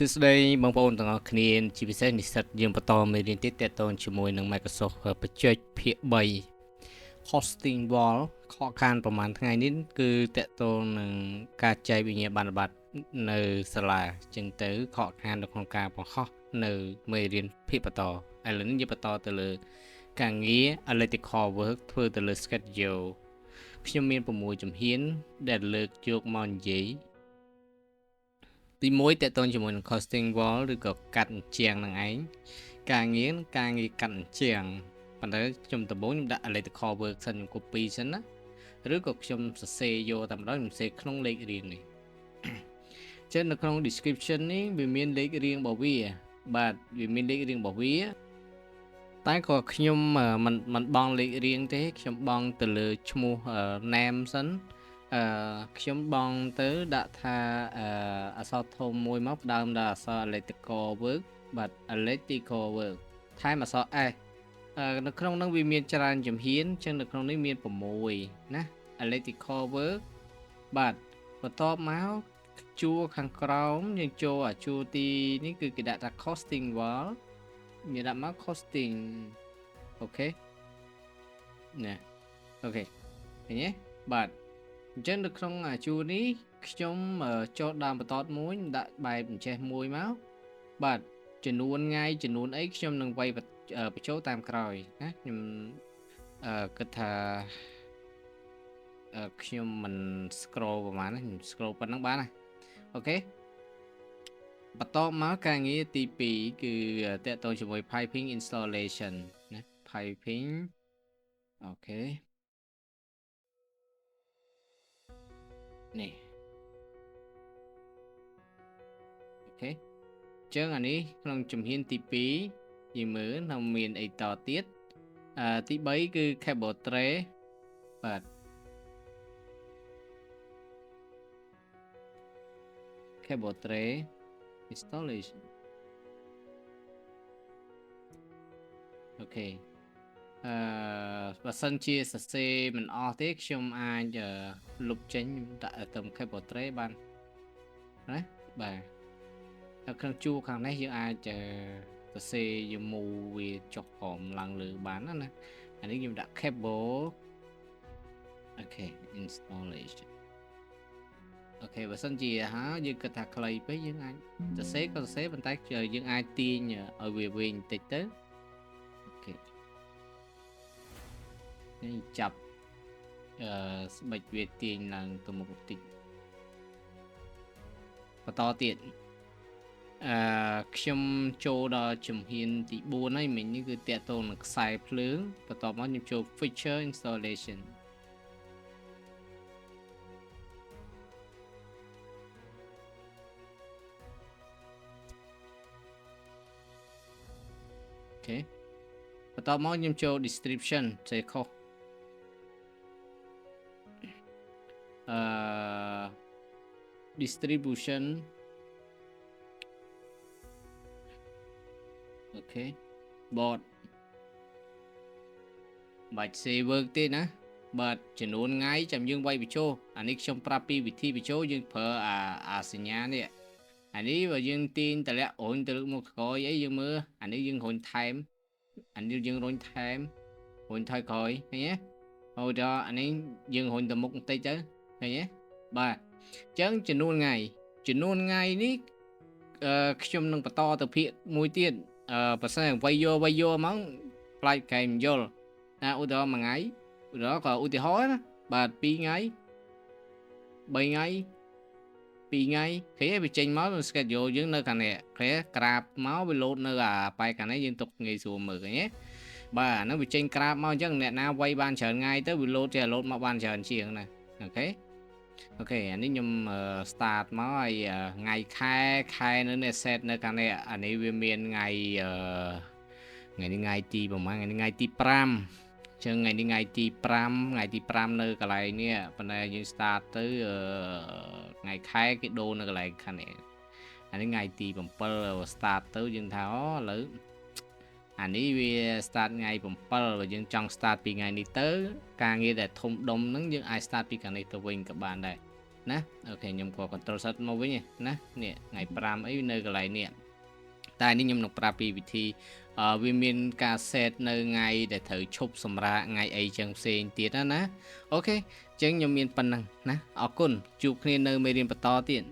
ទស្សនីបងប្អូនទាំងអស់គ្នាជាពិសេសនិស្សិតយើងបន្តមេរៀនទៀតទាក់ទងជាមួយនឹង Microsoft បច្ចេកភាគ3 Hosting Wall ខកខានប្រហែលថ្ងៃនេះគឺទាក់ទងនឹងការចែកវិញ្ញាបនបត្រនៅសាលាចឹងទៅខកខាននៅក្នុងការបង្ហោះនៅមេរៀនភាគបន្តឥឡូវនេះយើងបន្តទៅលើការងារ Analytical Work ធ្វើទៅលើ Schedule ខ្ញុំមាន6ជំហានដែលលើកយកមកនិយាយទី1តកតងជាមួយនឹង costing wall ឬក៏កាត់អញ្ជាំងនឹងឯងការងារកាត់អញ្ជាំងប៉ុន្តែខ្ញុំដំបូងខ្ញុំដាក់ electrical work សិនខ្ញុំ copy សិនណាឬក៏ខ្ញុំសរសេរយកតែម្ដងខ្ញុំសរសេរក្នុងលេខរៀងនេះចឹងនៅក្នុង description នេះវាមានលេខរៀងរបស់វាបាទវាមានលេខរៀងរបស់វាតែក៏ខ្ញុំមិនបង់លេខរៀងទេខ្ញុំបង់ទៅលើឈ្មោះ name សិនខ្ញុំបងទៅដាក់ថាអក្សរធំមួយមកផ្ដើមដល់អក្សរ electrical work បាទ electrical work ថែមអក្សរ S នៅក្នុងនោះវាមានច្រើនជំហានចឹងនៅក្នុងនេះមាន6ណា electrical work បាទបន្ទាប់មកជួរខាងក្រោមយើងចូលអាជួរទីនេះគឺគេដាក់ថា costing wall យើងដាក់មក costing អូខេណាអូខេឃើញទេបាទអញ្ចឹងនៅក្នុងអាជួរនេះខ្ញុំចូលដើមបន្ទាត់មួយដាក់បែបអញ្ចេះមួយមកបាទចំនួនថ្ងៃចំនួនអីខ្ញុំនឹងវាយបញ្ចូលតាមក្រោយណាខ្ញុំគិតថាខ្ញុំមិន scroll ប្រហែលណាខ្ញុំ scroll ប៉ុណ្ណឹងបានណាអូខេបន្តមកការងារទី2គឺតកតងជាមួយ piping installation ណា piping អូខេនេះអូខេចឹងអានេះក្នុងជំហានទី2យើងមើលនៅមានអីតទៀតទី3គឺ cable tray បាទ cable tray installation អូខេបើសិនជាសរសេរមិនអស់ទេខ្ញុំអាចលុបចេញដាក់ទៅ cable tray បានណាបាទនៅក្នុងជួរខាងនេះយើងអាចសរសេរយមូវាចុះក្រោមឡើងលើបានណាអានេះខ្ញុំដាក់ cable អូខេ installation អូខេបើសិនជាយើងគិតថាខ្លីពេកយើងអាចសរសេរក៏សរសេរប៉ុន្តែយើងអាចទាញឲ្យវាវែងបន្តិចទៅអូខេនេះចាប់ស្បិចវាទាញឡើងទៅមុខបន្តិចបន្តទៀតខ្ញុំចូលដល់ជំហានទី4ហើយមិញនេះគឺតាក់ទងនឹងខ្សែភ្លើងបន្ទាប់មកខ្ញុំចូល feature installation អូខេបន្ទាប់មកខ្ញុំចូល description ចេះខុសdistribution អូខេ board បាច់ save work ទេណាបាទចំនួនថ្ងៃចាំយើងវាយបញ្ចូលអានេះខ្ញុំប្រាប់ពីវិធីបញ្ចូលយើងប្រើអាសញ្ញានេះអានេះបើយើងទាញតម្លាក់រុញទៅលើមុខក្រោយអីយើងមើលអានេះយើងរុញថែមអានេះយើងរុញថែមរុញថយក្រោយឃើញទេហូតដល់អានេះយើងរុញទៅមុខបន្តិចទៅឃើញទេបាទអញ្ចឹងចំនួនថ្ងៃនេះខ្ញុំនឹងបន្តទៅភាគមួយទៀតបើសិនវាយយកមកផ្លាច់កែមិនយល់ណាឧទាហរណ៍មួយថ្ងៃឧទាហរណ៍ក៏ឧទាហរណ៍ណាបាទ2ថ្ងៃ3ថ្ងៃ2ថ្ងៃឃើញវាចេញមក schedule យើងនៅខាងនេះឃើញក្រាបមកវា load នៅអាបែកខាងនេះយើងទុកងាយស្រួលមើលឃើញទេបាទអានោះវាចេញក្រាបមកអញ្ចឹងអ្នកណាវាយបានច្រើនថ្ងៃទៅវា load ចេះ load មកបានច្រើនជាងណាអូខេអានេះខ្ញុំ start មកហើយថ្ងៃខែនៅនេះ set នៅខាងនេះអានេះវាមានថ្ងៃនេះថ្ងៃទីប្រហែលថ្ងៃទី5ចឹងថ្ងៃនេះថ្ងៃទី5នៅកន្លែងនេះប៉ុន្តែយើង start ទៅថ្ងៃខែគេដូរនៅកន្លែងខាងនេះអានេះថ្ងៃទី7 start ទៅយើងថាឥឡូវអានេះវា start ថ្ងៃ7បើយើងចង់ start ពីថ្ងៃនេះទៅការងារដែលធំដុំហ្នឹងយើងអាច start ពីខាងនេះទៅវិញក៏បានដែរ ណាអូខេខ្ញុំក៏ control set មកវិញណានេះថ្ងៃ5អីនៅកន្លែងនេះតែនេះខ្ញុំនឹងប្រាប់ពីវិធីវាមានការ set នៅថ្ងៃដែលត្រូវឈប់សម្រាកថ្ងៃអីចឹងផ្សេងទៀតណាអូខេអញ្ចឹងខ្ញុំមានប៉ុណ្ណឹងណាអរគុណជួបគ្នានៅមេរៀនបន្តទៀត